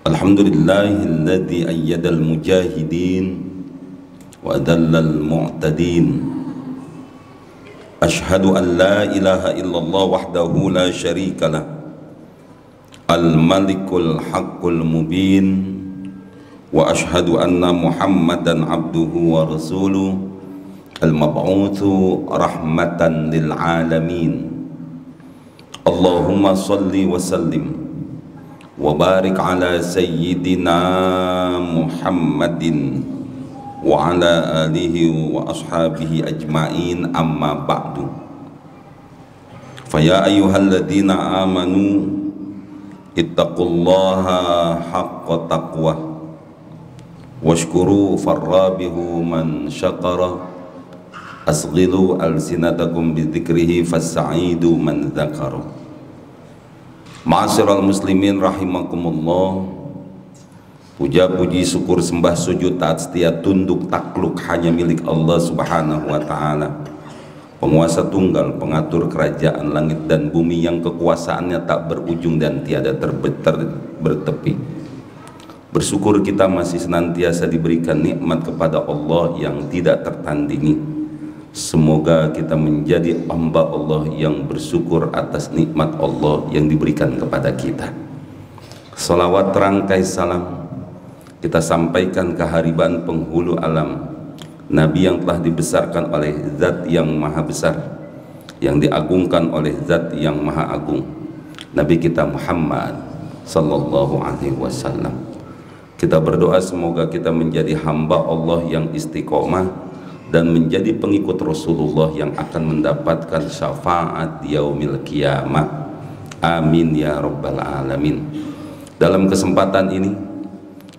Alhamdulillahilladzi ayyadal mujahidin wa adallal mu'tadin. Ashhadu an la ilaha illallah wahdahu la syarikalah, al-malikul haqqul mubin, wa ashhadu anna Muhammadan abduhu wa rasuluh, al-mab'utsu rahmatan lil alamin. Allahumma salli wa sallim wa barik ala sayyidina Muhammadin wa ala alihi wa ashabihi ajma'in, amma ba'du. Faya ayyuhalladzina amanu ittaqullaha haqqa taqwah washkuru farrabihu man syakara, asghilu alsinatakum bidzikrihi fassa'idu man dzakara. Ma'asyiral muslimin rahimakumullah, puja puji syukur sembah sujud taat setia tunduk takluk hanya milik Allah subhanahu wa ta'ala, penguasa tunggal, pengatur kerajaan langit dan bumi yang kekuasaannya tak berujung dan tiada bertepi. Bersyukur kita masih senantiasa diberikan nikmat kepada Allah yang tidak tertandingi. Semoga kita menjadi hamba Allah yang bersyukur atas nikmat Allah yang diberikan kepada kita. Salawat terangkai salam kita sampaikan kehariban penghulu alam, Nabi yang telah dibesarkan oleh Zat yang maha besar, yang diagungkan oleh Zat yang maha agung, Nabi kita Muhammad sallallahu alaihi wasallam. Kita berdoa semoga kita menjadi hamba Allah yang istiqomah dan menjadi pengikut Rasulullah yang akan mendapatkan syafaat di yaumil qiyamah. Amin ya rabbal alamin. Dalam kesempatan ini,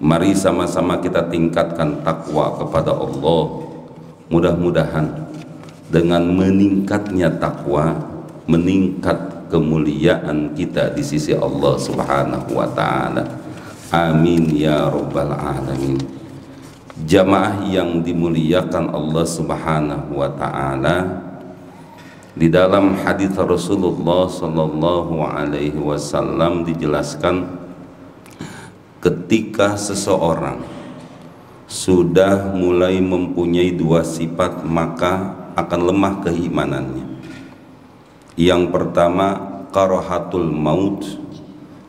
mari sama-sama kita tingkatkan takwa kepada Allah. Mudah-mudahan dengan meningkatnya takwa, meningkat kemuliaan kita di sisi Allah subhanahu wa ta'ala. Amin ya rabbal alamin. Jamaah yang dimuliakan Allah subhanahu wa ta'ala, di dalam hadis Rasulullah sallallahu alaihi wasallam dijelaskan, ketika seseorang sudah mulai mempunyai dua sifat maka akan lemah keimanannya. Yang pertama karahatul maut,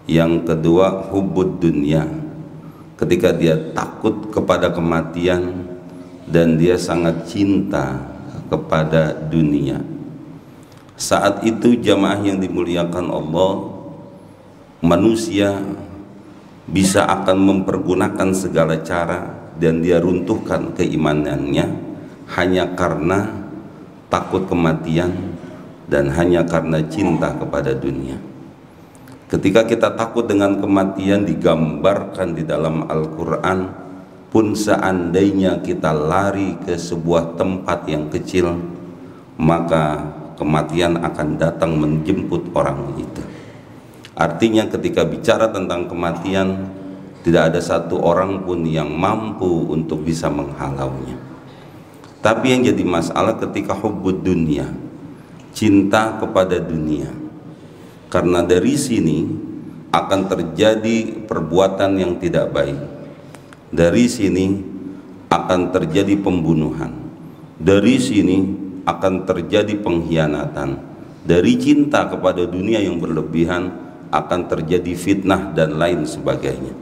yang kedua hubbud dunya. Ketika dia takut kepada kematian dan dia sangat cinta kepada dunia. Saat itu jamaah yang dimuliakan Allah, manusia bisa akan mempergunakan segala cara dan dia runtuhkan keimanannya hanya karena takut kematian dan hanya karena cinta kepada dunia. Ketika kita takut dengan kematian digambarkan di dalam Al-Quran, pun seandainya kita lari ke sebuah tempat yang kecil, maka kematian akan datang menjemput orang itu. Artinya ketika bicara tentang kematian, tidak ada satu orang pun yang mampu untuk bisa menghalaunya. Tapi yang jadi masalah ketika hubbud dunia, cinta kepada dunia. Karena dari sini akan terjadi perbuatan yang tidak baik. Dari sini akan terjadi pembunuhan. Dari sini akan terjadi pengkhianatan. Dari cinta kepada dunia yang berlebihan akan terjadi fitnah dan lain sebagainya.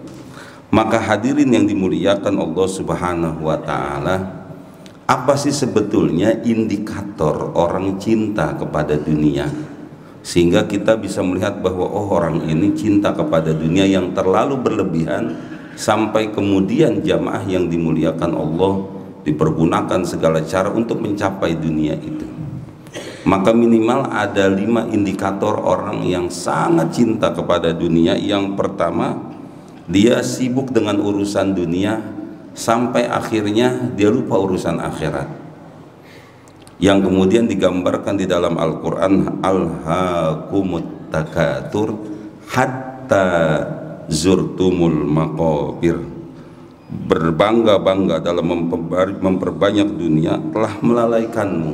Maka hadirin yang dimuliakan Allah subhanahu wa ta'ala, apa sih sebetulnya indikator orang cinta kepada dunia, sehingga kita bisa melihat bahwa orang ini cinta kepada dunia yang terlalu berlebihan sampai kemudian jamaah yang dimuliakan Allah dipergunakan segala cara untuk mencapai dunia itu. Maka minimal ada 5 indikator orang yang sangat cinta kepada dunia. Yang pertama, dia sibuk dengan urusan dunia sampai akhirnya dia lupa urusan akhirat, yang kemudian digambarkan di dalam Al-Quran, alhaakumut takatsur hatta zurtumul maqabir. Berbangga-bangga dalam memperbanyak dunia telah melalaikanmu,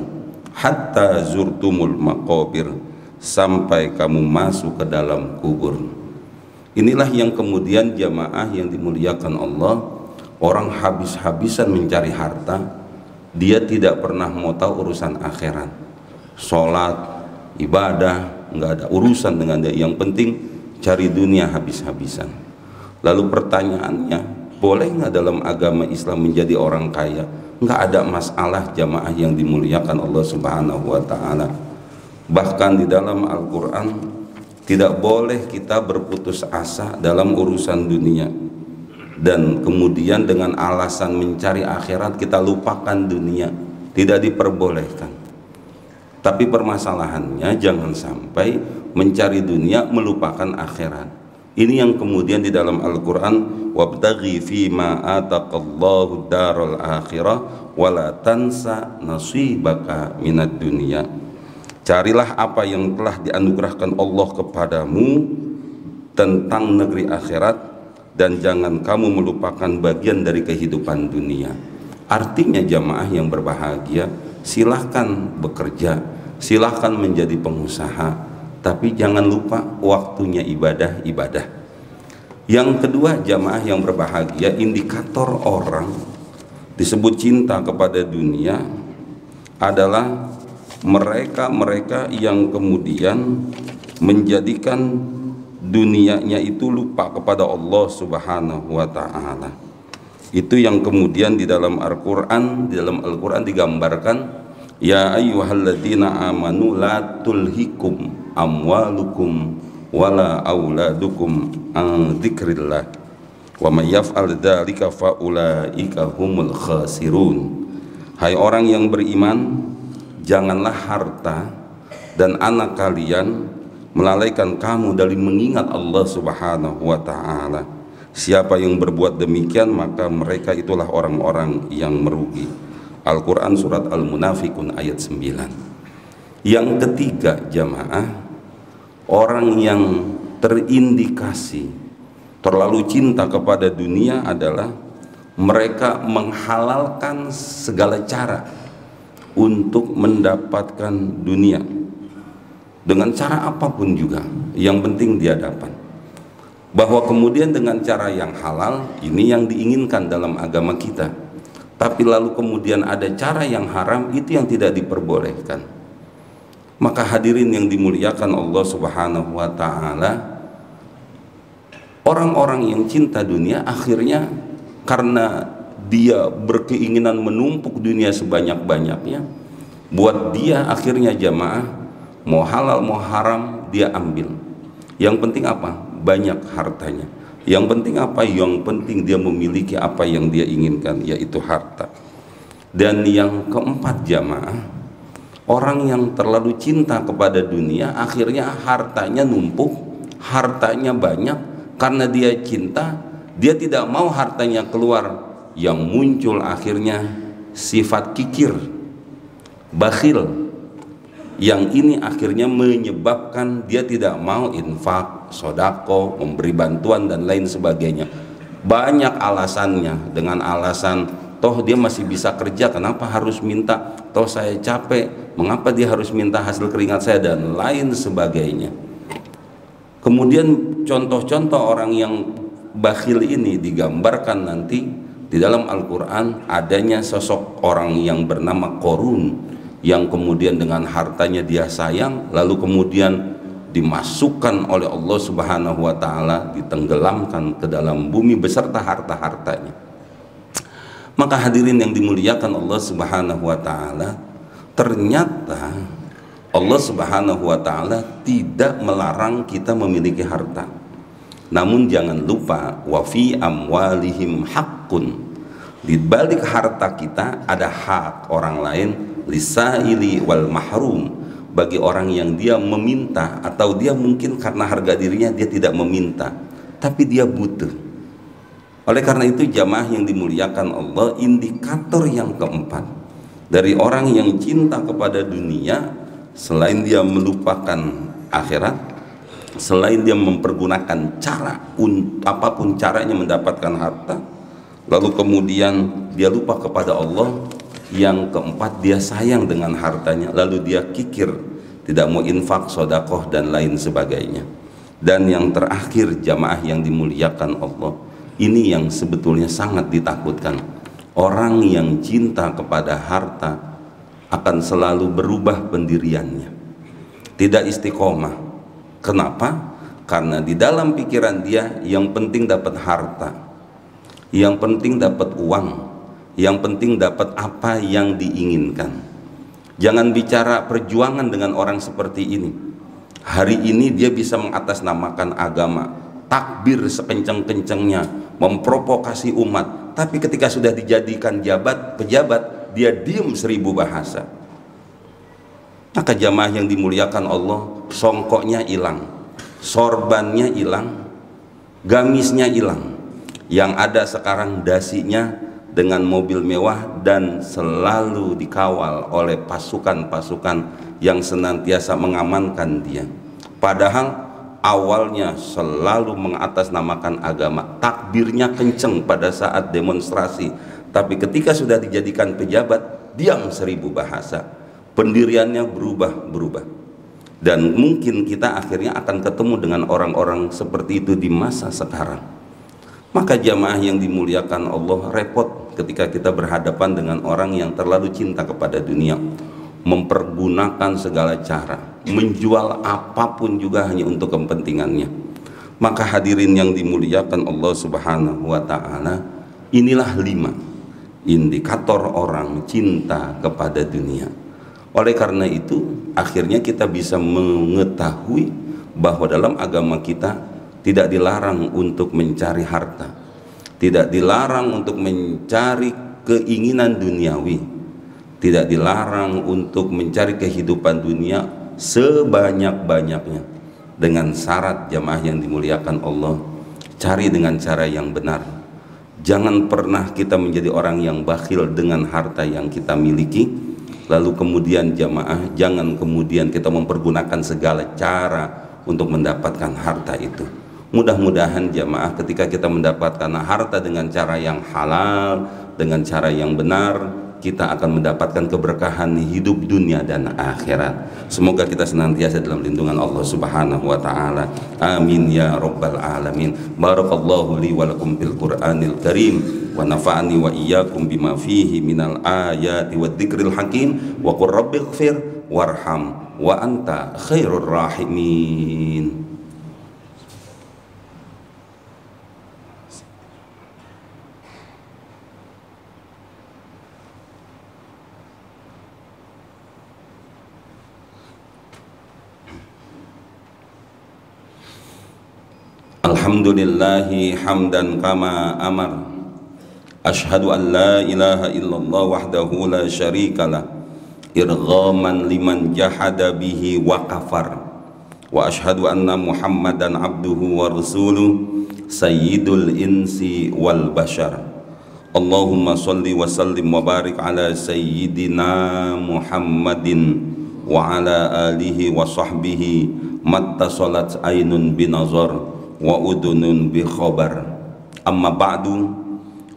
hatta zurtumul maqabir, sampai kamu masuk ke dalam kubur. Inilah yang kemudian jamaah yang dimuliakan Allah, orang habis-habisan mencari harta, dia tidak pernah mau tahu urusan akhirat. Sholat, ibadah, nggak ada urusan dengan dia, yang penting cari dunia habis-habisan. Lalu pertanyaannya, boleh nggak dalam agama Islam menjadi orang kaya? Nggak ada masalah jamaah yang dimuliakan Allah Subhanahu wa ta'ala. Bahkan di dalam Al-Quran tidak boleh kita berputus asa dalam urusan dunia, dan kemudian dengan alasan mencari akhirat kita lupakan dunia, tidak diperbolehkan. Tapi permasalahannya jangan sampai mencari dunia melupakan akhirat. Ini yang kemudian di dalam Al-Quran, wabtaghi fima ataqallahu daral akhirah wala tansa nasibaka minad dunya. Carilah apa yang telah dianugerahkan Allah kepadamu tentang negeri akhirat, dan jangan kamu melupakan bagian dari kehidupan dunia. Artinya jamaah yang berbahagia, silahkan bekerja, silahkan menjadi pengusaha, tapi jangan lupa waktunya ibadah. Yang kedua, jamaah yang berbahagia, indikator orang disebut cinta kepada dunia adalah mereka yang kemudian menjadikan dunianya itu lupa kepada Allah Subhanahu wa ta'ala. Itu yang kemudian di dalam Al-Quran digambarkan, ya ayyuhalladzina amanu la tulhikum amwalukum wala auladukum an dzikrillah wa may yaf'al dzalika fa ulaika humul khasirun. Hai orang yang beriman, janganlah harta dan anak kalian melalaikan kamu dari mengingat Allah Subhanahu wa ta'ala. Siapa yang berbuat demikian, maka mereka itulah orang-orang yang merugi. Al-Quran surat Al-Munafikun ayat 9. Yang ketiga jamaah, orang yang terindikasi terlalu cinta kepada dunia adalah mereka menghalalkan segala cara untuk mendapatkan dunia dengan cara apapun juga, yang penting dia dapat. Bahwa kemudian dengan cara yang halal ini yang diinginkan dalam agama kita, tapi lalu kemudian ada cara yang haram, itu yang tidak diperbolehkan. Maka hadirin yang dimuliakan Allah Subhanahu wa ta'ala, orang-orang yang cinta dunia akhirnya karena dia berkeinginan menumpuk dunia sebanyak-banyaknya, buat dia akhirnya jamaah mau halal mau haram dia ambil. Yang penting apa? Banyak hartanya. Yang penting apa? Yang penting dia memiliki apa yang dia inginkan, yaitu harta. Dan yang keempat jamaah, orang yang terlalu cinta kepada dunia akhirnya hartanya numpuk, hartanya banyak. Karena dia cinta, dia tidak mau hartanya keluar. Yang muncul akhirnya sifat kikir, bakhil. Yang ini akhirnya menyebabkan dia tidak mau infak, sodako, memberi bantuan dan lain sebagainya. Banyak alasannya, dengan alasan toh dia masih bisa kerja, kenapa harus minta? Toh saya capek, mengapa dia harus minta hasil keringat saya, dan lain sebagainya. Kemudian contoh-contoh orang yang bakhil ini digambarkan nanti di dalam Al-Quran. Adanya sosok orang yang bernama Qorun, yang kemudian dengan hartanya dia sayang, lalu kemudian dimasukkan oleh Allah Subhanahu wa ta'ala, ditenggelamkan ke dalam bumi beserta harta-hartanya. Maka hadirin yang dimuliakan Allah Subhanahu wa ta'ala, ternyata Allah Subhanahu wa ta'ala tidak melarang kita memiliki harta. Namun jangan lupa, wa fi amwalihim haqqun, di balik harta kita ada hak orang lain, lisaili wal mahrum, bagi orang yang dia meminta, atau dia mungkin karena harga dirinya dia tidak meminta, tapi dia butuh. Oleh karena itu jamaah yang dimuliakan Allah, indikator yang keempat dari orang yang cinta kepada dunia, selain dia melupakan akhirat, selain dia mempergunakan cara apapun caranya mendapatkan harta, lalu kemudian dia lupa kepada Allah. Yang keempat, dia sayang dengan hartanya, lalu dia kikir, tidak mau infak, sodakoh dan lain sebagainya. Dan yang terakhir jamaah yang dimuliakan Allah, ini yang sebetulnya sangat ditakutkan. Orang yang cinta kepada harta akan selalu berubah pendiriannya, tidak istiqomah. Kenapa? Karena di dalam pikiran dia yang penting dapat harta, yang penting dapat uang, yang penting dapat apa yang diinginkan. Jangan bicara perjuangan dengan orang seperti ini. Hari ini dia bisa mengatasnamakan agama, takbir sekencang-kencangnya, memprovokasi umat, tapi ketika sudah dijadikan pejabat, dia diem 1000 bahasa. Maka jamaah yang dimuliakan Allah, songkoknya hilang, sorbannya hilang, gamisnya hilang. Yang ada sekarang dasinya dengan mobil mewah dan selalu dikawal oleh pasukan-pasukan yang senantiasa mengamankan dia. Padahal awalnya selalu mengatasnamakan agama, takbirnya kenceng pada saat demonstrasi, tapi ketika sudah dijadikan pejabat, diam 1000 bahasa, pendiriannya berubah. Dan mungkin kita akhirnya akan ketemu dengan orang-orang seperti itu di masa sekarang. Maka jamaah yang dimuliakan Allah, repot ketika kita berhadapan dengan orang yang terlalu cinta kepada dunia, mempergunakan segala cara, menjual apapun juga hanya untuk kepentingannya. Maka hadirin yang dimuliakan Allah Subhanahu wa ta'ala, inilah 5 indikator orang cinta kepada dunia. Oleh karena itu, akhirnya kita bisa mengetahui bahwa dalam agama kita tidak dilarang untuk mencari harta, tidak dilarang untuk mencari keinginan duniawi, tidak dilarang untuk mencari kehidupan dunia sebanyak-banyaknya. Dengan syarat jamaah yang dimuliakan Allah, cari dengan cara yang benar. Jangan pernah kita menjadi orang yang bakhil dengan harta yang kita miliki. Lalu kemudian jamaah, jangan kemudian kita mempergunakan segala cara untuk mendapatkan harta itu. Mudah-mudahan jamaah ketika kita mendapatkan harta dengan cara yang halal, dengan cara yang benar, kita akan mendapatkan keberkahan hidup dunia dan akhirat. Semoga kita senantiasa dalam lindungan Allah Subhanahu wa ta'ala. Amin ya rabbal alamin. Barakallahu li wa lakum fil Qur'anil Karim, wa nafa'ani wa iyyakum bima fihi minal ayati wad dzikril hakim, wa qur rabbighfir warham wa anta khairur rahimin. Alhamdulillahi hamdan kama amar. Ashhadu an la ilaha illallah wahdahu la syarikalah, irghaman liman jahada bihi wa kafar. Wa ashhadu anna Muhammadan abduhu wa rasuluh, sayyidul insi wal bashar. Allahumma salli wa sallim wa barik ala sayyidina Muhammadin wa ala alihi wa sahbihi, mattasalat ainun binazar wa udunun bi khabar. Amma ba'du,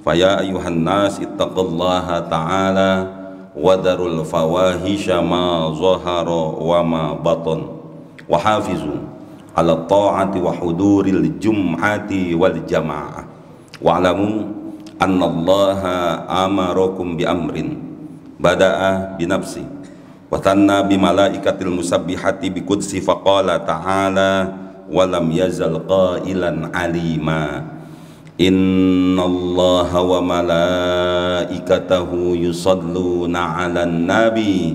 faya ayuhan nas ittaqullaha ta'ala wa darul fawahisha ma zahara wa ma batan, wa hafizu ala ta'ati wa huduril jum'ati wal jama'ah, wa alamu anna allaha amarakum bi amrin bada'a bi nafsi wa tanna bi malaikatil musabbihati bi qudsi faqala ta'ala walam yazal qailan alima. Innallaha wa malaikatahu yusalluna 'alan nabi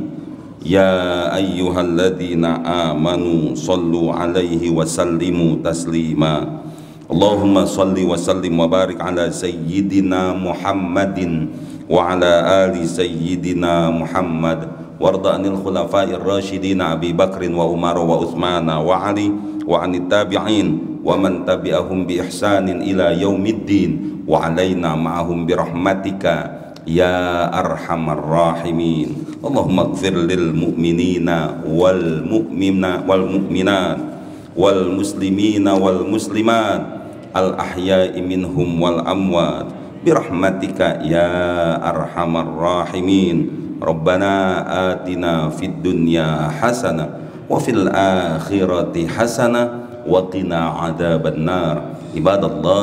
ya ayyuhalladzina amanu sallu 'alaihi wa sallimu taslima. Allahumma salli wa sallim wa barik ala sayyidina Muhammadin wa ala ali sayyidina Muhammad warda anil khulafa'ir rasyidin Abi Bakrin wa Umar wa Utsman wa Ali wa anit tabi'in wa man tabi'ahum bi ihsanin ila yaumiddin wa alaina ma'ahum bi rahmatika ya arhamar rahimin. Allahumma ighfir lil mu'minina wal mu'minat wal muslimina wal muslimat al ahya'i minhum wal amwat bi rahmatika ya arhamar rahimin. Rabbana atina fid dunya hasanah wa fil akhirati hasanah wa qina adzabannar. Ibadallah,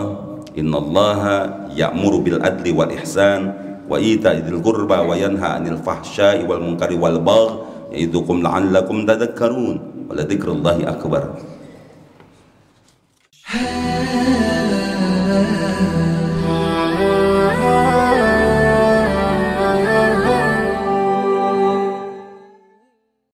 innallaha ya'muru bil adli wal ihsan wa ita'idil qurba wa yanha 'anil fahsya'i wal munkari wal baghi ya'idukum la'allakum tadhakkarun wa la dzikrullahi akbar.